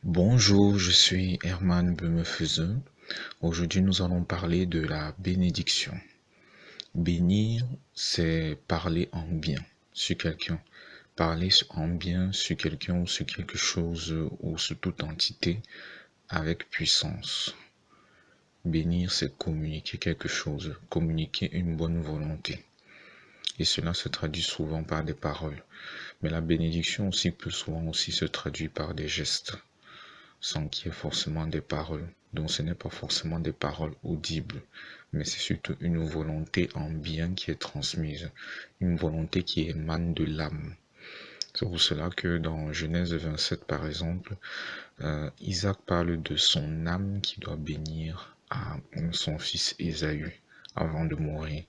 Bonjour, je suis Herman Bemefeuze. Aujourd'hui, nous allons parler de la bénédiction. Bénir, c'est parler en bien sur quelqu'un. Parler en bien sur quelqu'un ou sur quelque chose ou sur toute entité avec puissance. Bénir, c'est communiquer quelque chose, communiquer une bonne volonté. Et cela se traduit souvent par des paroles. Mais la bénédiction aussi peut souvent aussi se traduire par des gestes, sans qu'il y ait forcément des paroles. Donc ce n'est pas forcément des paroles audibles, mais c'est surtout une volonté en bien qui est transmise, une volonté qui émane de l'âme. C'est pour cela que dans Genèse 27, par exemple, Isaac parle de son âme qui doit bénir à son fils Ésaü avant de mourir.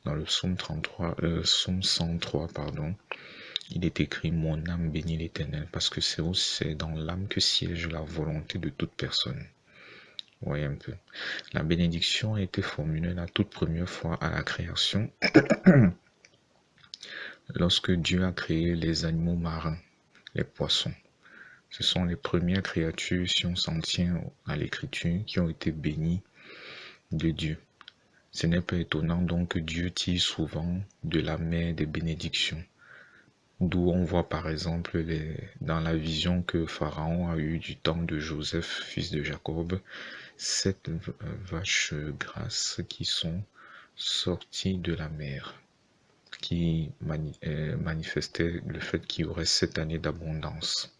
Dans le psaume 33, psaume 103, pardon, il est écrit: Mon âme bénit l'Éternel, parce que c'est dans l'âme que siège la volonté de toute personne. Vous voyez un peu. La bénédiction a été formulée la toute première fois à la création, lorsque Dieu a créé les animaux marins, les poissons. Ce sont les premières créatures, si on s'en tient à l'écriture, qui ont été bénies de Dieu. Ce n'est pas étonnant donc que Dieu tire souvent de la mer des bénédictions. D'où on voit par exemple dans la vision que Pharaon a eue du temps de Joseph, fils de Jacob, 7 vaches grasses qui sont sorties de la mer, qui manifestaient le fait qu'il y aurait 7 années d'abondance.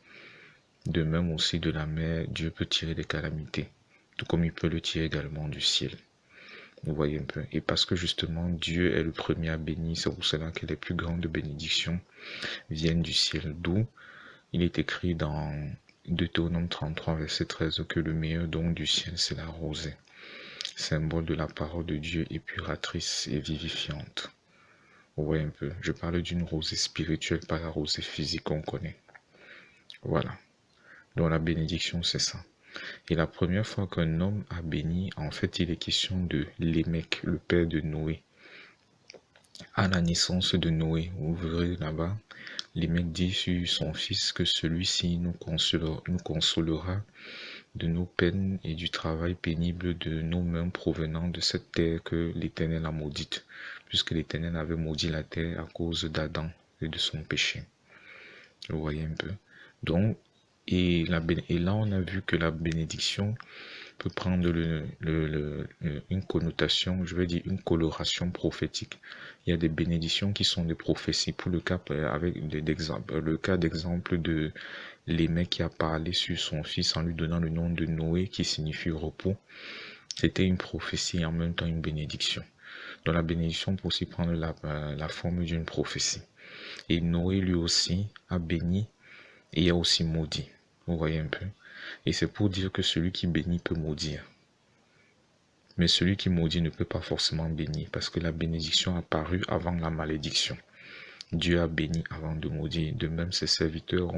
De même aussi de la mer, Dieu peut tirer des calamités, tout comme il peut le tirer également du ciel. Vous voyez un peu. Et parce que justement Dieu est le premier à bénir, c'est pour cela que les plus grandes bénédictions viennent du ciel. D'où il est écrit dans Deutéronome 33, verset 13, que le meilleur don du ciel, c'est la rosée, symbole de la parole de Dieu épuratrice et vivifiante. Vous voyez un peu. Je parle d'une rosée spirituelle, pas la rosée physique qu'on connaît. Voilà. Donc la bénédiction, c'est ça. Et la première fois qu'un homme a béni, en fait, il est question de Lémec, le père de Noé. À la naissance de Noé, vous verrez là-bas, Lémec dit sur son fils que celui-ci nous consolera de nos peines et du travail pénible de nos mains provenant de cette terre que l'Éternel a maudite, puisque l'Éternel avait maudit la terre à cause d'Adam et de son péché. Vous voyez un peu. Donc, et là, on a vu que la bénédiction peut prendre une connotation, je vais dire une coloration prophétique. Il y a des bénédictions qui sont des prophéties. Pour le cas, avec le cas d'exemple de Lémec qui a parlé sur son fils en lui donnant le nom de Noé qui signifie repos, c'était une prophétie et en même temps une bénédiction. Donc la bénédiction peut aussi prendre la forme d'une prophétie. Et Noé lui aussi a béni et a aussi maudit. Vous voyez un peu. Et c'est pour dire que celui qui bénit peut maudire. Mais celui qui maudit ne peut pas forcément bénir parce que la bénédiction a paru avant la malédiction. Dieu a béni avant de maudire. De même, ses serviteurs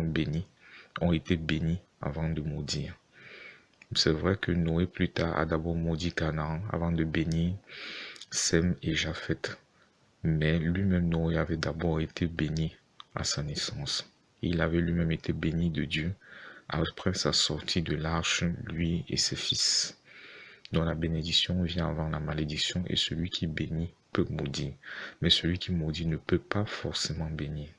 ont été bénis avant de maudire. C'est vrai que Noé plus tard a d'abord maudit Canaan avant de bénir Sem et Japheth. Mais lui-même, Noé avait d'abord été béni à sa naissance. Il avait lui-même été béni de Dieu après sa sortie de l'arche, lui et ses fils. Donc la bénédiction vient avant la malédiction et celui qui bénit peut maudire. Mais celui qui maudit ne peut pas forcément bénir.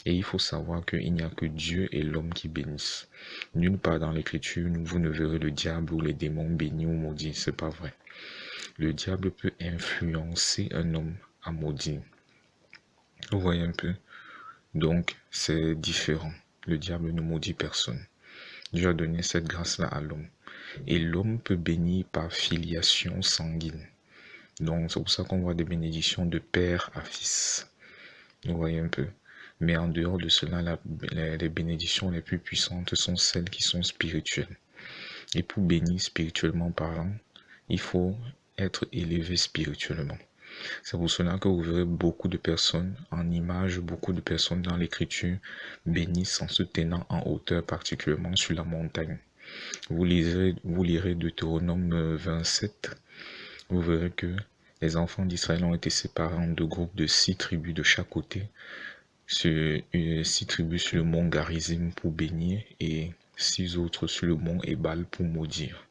Et il faut savoir qu'il n'y a que Dieu et l'homme qui bénissent. Nulle part dans l'écriture, vous ne verrez le diable ou les démons bénis ou maudits. C'est pas vrai. Le diable peut influencer un homme à maudire. Vous voyez un peu? Donc, c'est différent. Le diable ne maudit personne. Dieu a donné cette grâce-là à l'homme. Et l'homme peut bénir par filiation sanguine. Donc, c'est pour ça qu'on voit des bénédictions de père à fils. Vous voyez un peu. Mais en dehors de cela, les bénédictions les plus puissantes sont celles qui sont spirituelles. Et pour bénir spirituellement parlant, il faut être élevé spirituellement. C'est pour cela que vous verrez beaucoup de personnes en images, beaucoup de personnes dans l'écriture bénissent en se tenant en hauteur, particulièrement sur la montagne. Vous lirez Deutéronome 27, vous verrez que les enfants d'Israël ont été séparés en 2 groupes de 6 tribus de chaque côté, 6 tribus sur le mont Garizim pour bénir et 6 autres sur le mont Ébal pour maudire.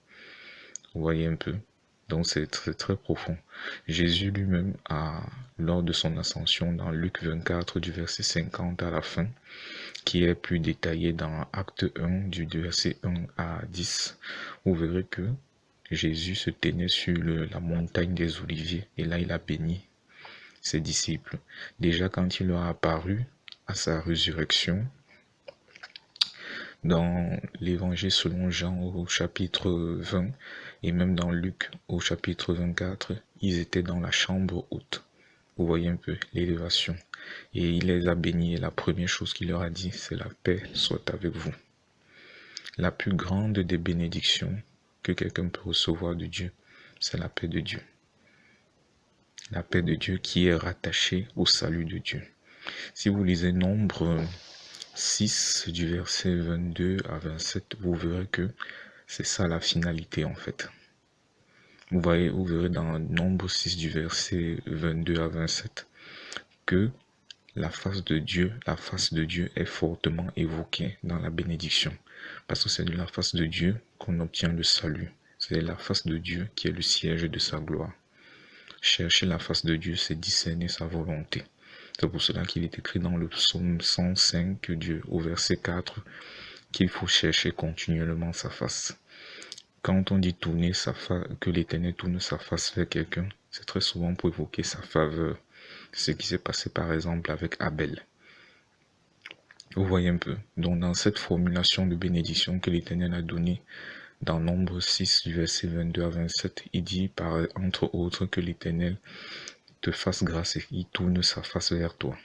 Vous voyez un peu? Donc c'est très, très profond. Jésus lui-même, lors de son ascension dans Luc 24 du verset 50 à la fin, qui est plus détaillé dans Acte 1 du verset 1 à 10, vous verrez que Jésus se tenait sur la montagne des Oliviers et là il a béni ses disciples. Déjà quand il leur a apparu à sa résurrection, dans l'évangile selon Jean au chapitre 20 et même dans Luc au chapitre 24, ils étaient dans la chambre haute. Vous voyez un peu l'élévation. Et il les a bénis et la première chose qu'il leur a dit, c'est la paix soit avec vous. La plus grande des bénédictions que quelqu'un peut recevoir de Dieu, c'est la paix de Dieu. La paix de Dieu qui est rattachée au salut de Dieu. Si vous lisez Nombre 6 du verset 22 à 27, vous verrez que c'est ça la finalité en fait. Vous verrez dans Nombre 6 du verset 22 à 27 que la face de Dieu est fortement évoquée dans la bénédiction. Parce que c'est de la face de Dieu qu'on obtient le salut. C'est la face de Dieu qui est le siège de sa gloire. Chercher la face de Dieu, c'est discerner sa volonté. C'est pour cela qu'il est écrit dans le psaume 105 au verset 4 qu'il faut chercher continuellement sa face. Quand on dit que l'Éternel tourne sa face vers quelqu'un, c'est très souvent pour évoquer sa faveur. C'est ce qui s'est passé par exemple avec Abel. Vous voyez un peu. Donc dans cette formulation de bénédiction que l'Éternel a donnée dans Nombre 6 du verset 22 à 27, il dit entre autres que l'Éternel te fasse grâce et qu'il tourne sa face vers toi.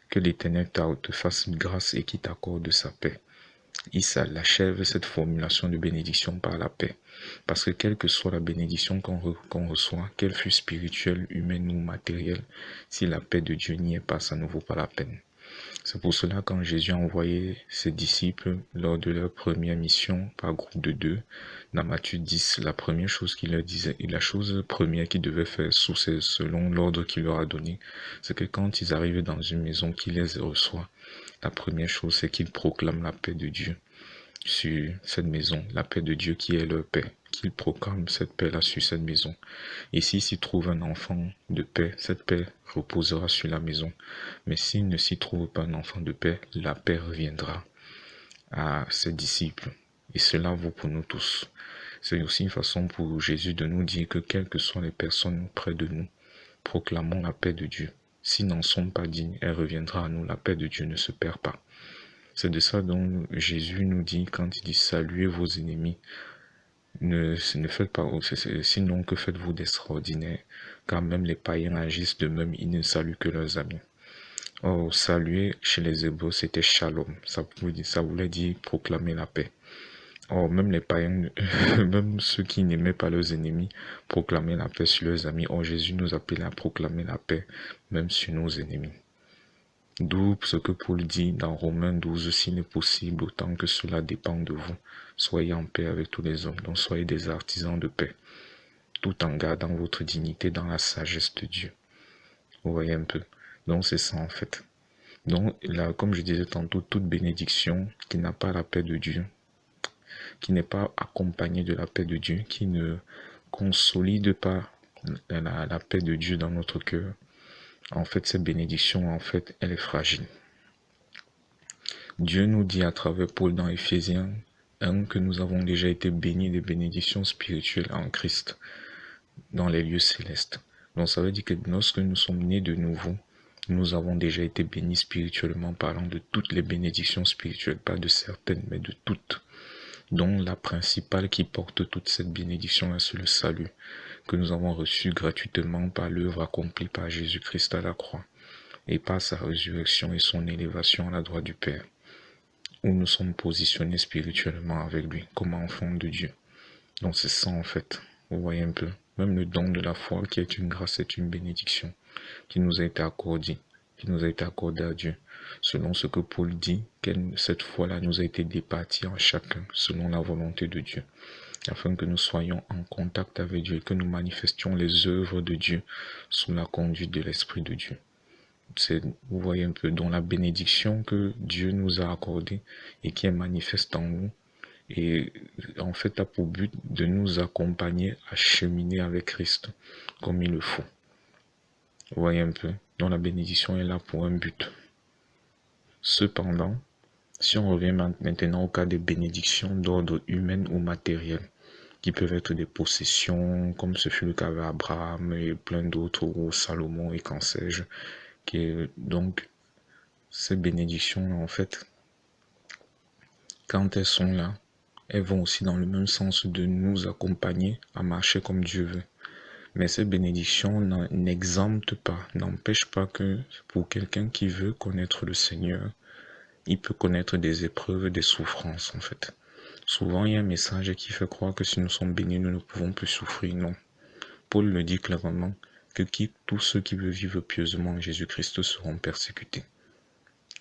Que l'Éternel te fasse grâce et qu'il t'accorde sa paix. Il achève cette formulation de bénédiction par la paix. Parce que quelle que soit la bénédiction qu'on reçoit, qu'elle fût spirituelle, humaine ou matérielle, si la paix de Dieu n'y est pas, ça ne vaut pas la peine. C'est pour cela quand Jésus a envoyé ses disciples lors de leur première mission par groupe de 2, dans Matthieu 10, la première chose qu'il leur disait, et la chose première qu'ils devaient faire selon l'ordre qu'il leur a donné, c'est que quand ils arrivaient dans une maison qui les reçoit, la première chose c'est qu'ils proclament la paix de Dieu sur cette maison, la paix de Dieu qui est leur paix, qu'ils proclament cette paix-là sur cette maison. Et s'il s'y trouve un enfant de paix, cette paix reposera sur la maison. Mais s'il ne s'y trouve pas un enfant de paix, la paix reviendra à ses disciples. Et cela vaut pour nous tous. C'est aussi une façon pour Jésus de nous dire que quelles que soient les personnes près de nous, proclamons la paix de Dieu. S'ils n'en sont pas dignes, elle reviendra à nous. La paix de Dieu ne se perd pas. C'est de ça dont Jésus nous dit quand il dit saluez vos ennemis. Ne faites pas, sinon que faites-vous d'extraordinaire, car même les païens agissent de même, ils ne saluent que leurs amis. Or, saluer chez les Hébreux, c'était shalom, ça voulait dire proclamer la paix. Or, même les païens, même ceux qui n'aimaient pas leurs ennemis, proclamaient la paix sur leurs amis. Or, Jésus nous appelait à proclamer la paix, même sur nos ennemis. D'où ce que Paul dit dans Romains 12, s'il est possible, autant que cela dépend de vous, soyez en paix avec tous les hommes, donc soyez des artisans de paix, tout en gardant votre dignité dans la sagesse de Dieu. Vous voyez un peu. Donc c'est ça en fait. Donc là, comme je disais tantôt, toute bénédiction qui n'a pas la paix de Dieu, qui n'est pas accompagnée de la paix de Dieu, qui ne consolide pas la paix de Dieu dans notre cœur, en fait, cette bénédiction, en fait, elle est fragile. Dieu nous dit à travers Paul dans Éphésiens 1 que nous avons déjà été bénis des bénédictions spirituelles en Christ dans les lieux célestes. Donc ça veut dire que lorsque nous sommes nés de nouveau, nous avons déjà été bénis spirituellement parlant de toutes les bénédictions spirituelles, pas de certaines, mais de toutes. Donc la principale qui porte toute cette bénédiction, c'est le salut que nous avons reçu gratuitement par l'œuvre accomplie par Jésus-Christ à la croix et par sa résurrection et son élévation à la droite du Père, où nous sommes positionnés spirituellement avec lui comme enfants de Dieu. Donc c'est ça en fait, vous voyez un peu, même le don de la foi qui est une grâce, est une bénédiction qui nous a été accordée, à Dieu, selon ce que Paul dit, cette foi-là nous a été départie en chacun, selon la volonté de Dieu, afin que nous soyons en contact avec Dieu et que nous manifestions les œuvres de Dieu sous la conduite de l'Esprit de Dieu. Vous voyez un peu, dans la bénédiction que Dieu nous a accordée et qui est manifeste en nous, et en fait a pour but de nous accompagner à cheminer avec Christ comme il le faut. Vous voyez un peu, donc la bénédiction est là pour un but. Cependant, si on revient maintenant au cas des bénédictions d'ordre humain ou matériel, qui peuvent être des possessions, comme ce fut le cas avec Abraham et plein d'autres, ou Salomon et qu'en sais-je, donc ces bénédictions, en fait, quand elles sont là, elles vont aussi dans le même sens de nous accompagner à marcher comme Dieu veut. Mais ces bénédictions n'exemptent pas, n'empêchent pas que pour quelqu'un qui veut connaître le Seigneur, il peut connaître des épreuves, des souffrances en fait. Souvent, il y a un message qui fait croire que si nous sommes bénis, nous ne pouvons plus souffrir. Non. Paul le dit clairement que tous ceux qui veulent vivre pieusement en Jésus-Christ seront persécutés.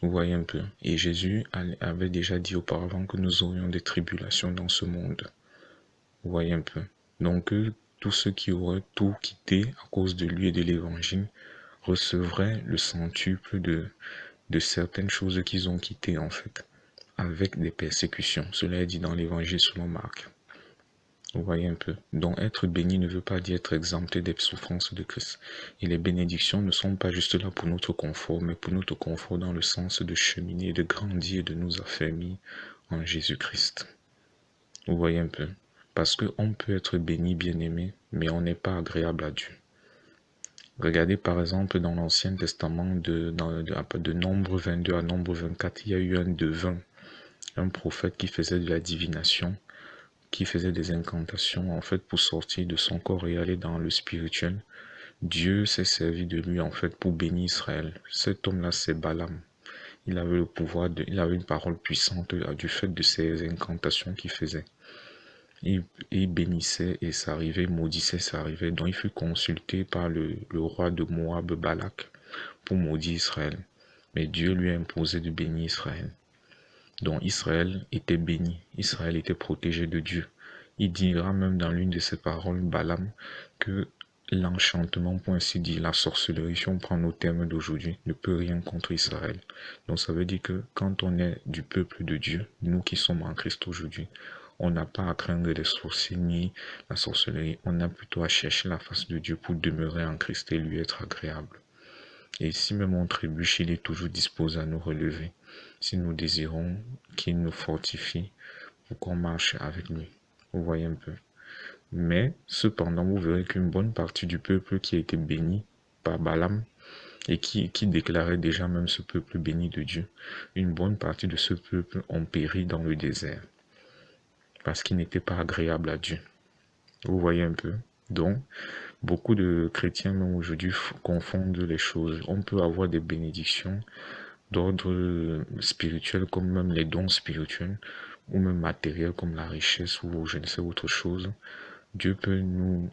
Vous voyez un peu. Et Jésus avait déjà dit auparavant que nous aurions des tribulations dans ce monde. Vous voyez un peu. Donc, tous ceux qui auraient tout quitté à cause de lui et de l'évangile recevraient le centuple de certaines choses qu'ils ont quittées en fait, avec des persécutions. Cela est dit dans l'évangile selon Marc. Vous voyez un peu. Donc être béni ne veut pas dire être exempté des souffrances de Christ. Et les bénédictions ne sont pas juste là pour notre confort, mais pour notre confort dans le sens de cheminer, de grandir, de nous affermir en Jésus-Christ. Vous voyez un peu. Parce qu'on peut être béni, bien-aimé, mais on n'est pas agréable à Dieu. Regardez par exemple dans l'Ancien Testament, de Nombre 22 à Nombre 24, il y a eu un devin, un prophète qui faisait de la divination, qui faisait des incantations en fait pour sortir de son corps et aller dans le spirituel. Dieu s'est servi de lui en fait pour bénir Israël. Cet homme-là, c'est Balaam. Il avait le pouvoir, il avait une parole puissante du fait de ses incantations qu'il faisait. Il bénissait et ça arrivait, il maudissait, ça arrivait. Donc il fut consulté par le roi de Moab, Balak, pour maudire Israël. Mais Dieu lui a imposé de bénir Israël. Donc Israël était béni, Israël était protégé de Dieu. Il dira même dans l'une de ses paroles, Balaam, que l'enchantement, pour ainsi dire, la sorcellerie, si on prend nos termes d'aujourd'hui, ne peut rien contre Israël. Donc ça veut dire que quand on est du peuple de Dieu, nous qui sommes en Christ aujourd'hui, on n'a pas à craindre les sorciers ni la sorcellerie, on a plutôt à chercher la face de Dieu pour demeurer en Christ et lui être agréable. Et si même on trébuche, il est toujours disposé à nous relever, si nous désirons qu'il nous fortifie pour qu'on marche avec lui. Vous voyez un peu. Mais cependant, vous verrez qu'une bonne partie du peuple qui a été béni par Balaam et qui déclarait déjà même ce peuple béni de Dieu, une bonne partie de ce peuple ont péri dans le désert parce qu'ils n'étaient pas agréables à Dieu. Vous voyez un peu. Donc, beaucoup de chrétiens même aujourd'hui confondent les choses. On peut avoir des bénédictions d'ordre spirituel comme même les dons spirituels ou même matériels comme la richesse ou je ne sais autre chose. Dieu peut nous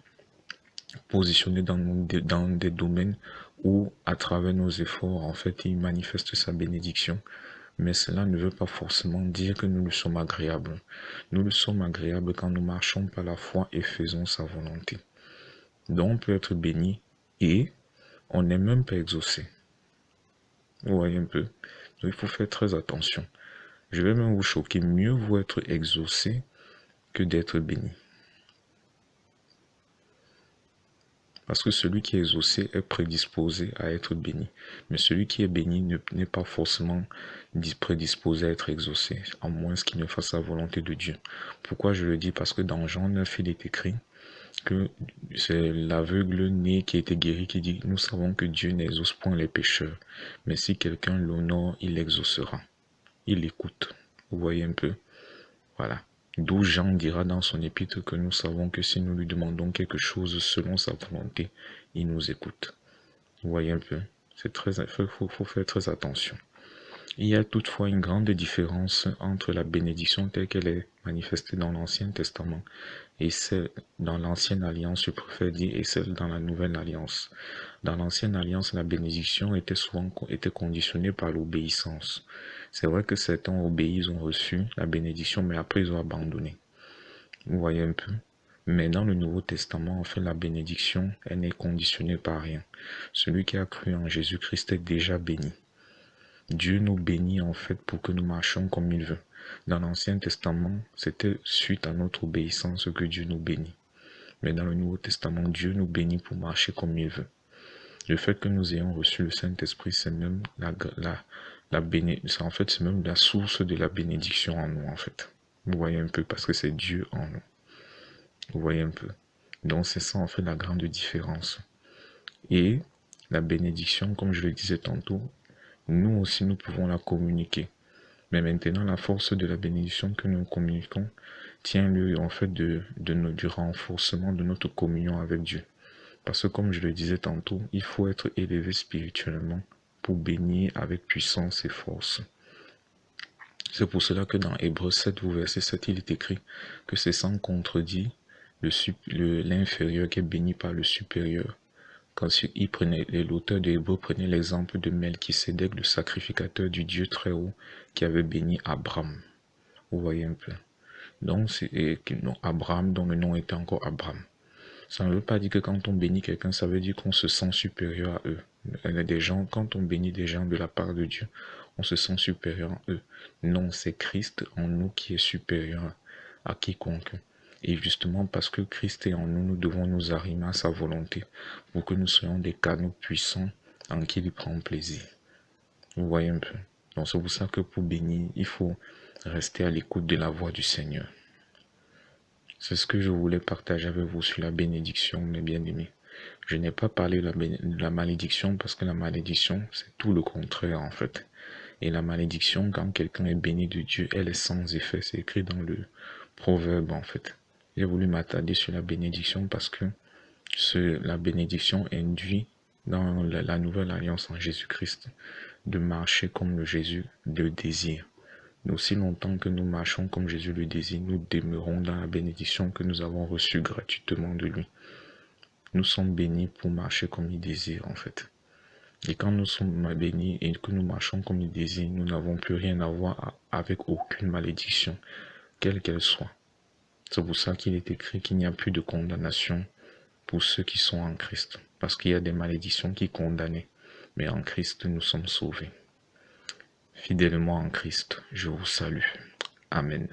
positionner dans des domaines où à travers nos efforts en fait il manifeste sa bénédiction. Mais cela ne veut pas forcément dire que nous le sommes agréables. Nous le sommes agréables quand nous marchons par la foi et faisons sa volonté. Donc on peut être béni et on n'est même pas exaucé. Vous voyez un peu. Donc il faut faire très attention. Je vais même vous choquer. Mieux vaut être exaucé que d'être béni. Parce que celui qui est exaucé est prédisposé à être béni. Mais celui qui est béni n'est pas forcément prédisposé à être exaucé, à moins qu'il ne fasse la volonté de Dieu. Pourquoi je le dis? Parce que dans Jean 9, il est écrit que c'est l'aveugle né qui a été guéri qui dit « Nous savons que Dieu n'exauce point les pécheurs, mais si quelqu'un l'honore, il l'exaucera. » Il écoute. Vous voyez un peu? Voilà. D'où Jean dira dans son épître que nous savons que si nous lui demandons quelque chose selon sa volonté, il nous écoute. Vous voyez un peu? Faut faire très attention. Il y a toutefois une grande différence entre la bénédiction telle qu'elle est manifestée dans l'Ancien Testament et celle dans l'Ancienne Alliance, je préfère dire, et celle dans la Nouvelle Alliance. Dans l'Ancienne Alliance, la bénédiction était conditionnée par l'obéissance. C'est vrai que certains obéissent, ont reçu la bénédiction, mais après ils ont abandonné. Vous voyez un peu. Mais dans le Nouveau Testament, en fait, la bénédiction, elle n'est conditionnée par rien. Celui qui a cru en Jésus-Christ est déjà béni. Dieu nous bénit en fait pour que nous marchions comme il veut. Dans l'Ancien Testament, c'était suite à notre obéissance que Dieu nous bénit. Mais dans le Nouveau Testament, Dieu nous bénit pour marcher comme il veut. Le fait que nous ayons reçu le Saint-Esprit, c'est même en fait, c'est même la source de la bénédiction en nous, en fait. Vous voyez un peu, parce que c'est Dieu en nous. Vous voyez un peu. Donc c'est ça en fait la grande différence. Et la bénédiction, comme je le disais tantôt, nous aussi nous pouvons la communiquer. Mais maintenant, la force de la bénédiction que nous communiquons tient lieu en fait du renforcement de notre communion avec Dieu. Parce que comme je le disais tantôt, il faut être élevé spirituellement pour bénir avec puissance et force. C'est pour cela que dans Hébreux 7, verset 7, il est écrit que c'est sans contredit l'inférieur qui est béni par le supérieur. Quand l'auteur de Hébreux prenait l'exemple de Melchisédek, le sacrificateur du Dieu très haut, qui avait béni Abraham. Vous voyez un peu. Donc, c'est Abraham, dont le nom était encore Abraham. Ça ne veut pas dire que quand on bénit quelqu'un, ça veut dire qu'on se sent supérieur à eux. Il y a des gens, quand on bénit des gens de la part de Dieu, on se sent supérieur à eux. Non, c'est Christ en nous qui est supérieur à quiconque. Et justement, parce que Christ est en nous, nous devons nous arrimer à sa volonté pour que nous soyons des canaux puissants en qui il prend plaisir. Vous voyez un peu. Donc c'est pour ça que pour bénir, il faut rester à l'écoute de la voix du Seigneur. C'est ce que je voulais partager avec vous sur la bénédiction, mes bien-aimés. Je n'ai pas parlé de la malédiction parce que la malédiction, c'est tout le contraire en fait. Et la malédiction, quand quelqu'un est béni de Dieu, elle est sans effet. C'est écrit dans le proverbe en fait. J'ai voulu m'attarder sur la bénédiction parce que la bénédiction induit dans la nouvelle alliance en Jésus-Christ de marcher comme le Jésus le désire. Aussi longtemps que nous marchons comme Jésus le désire, nous demeurons dans la bénédiction que nous avons reçue gratuitement de lui. Nous sommes bénis pour marcher comme il désire en fait. Et quand nous sommes bénis et que nous marchons comme il désire, nous n'avons plus rien à voir avec aucune malédiction, quelle qu'elle soit. C'est pour ça qu'il est écrit qu'il n'y a plus de condamnation pour ceux qui sont en Christ. Parce qu'il y a des malédictions qui condamnaient. Mais en Christ, nous sommes sauvés. Fidèlement en Christ, je vous salue. Amen.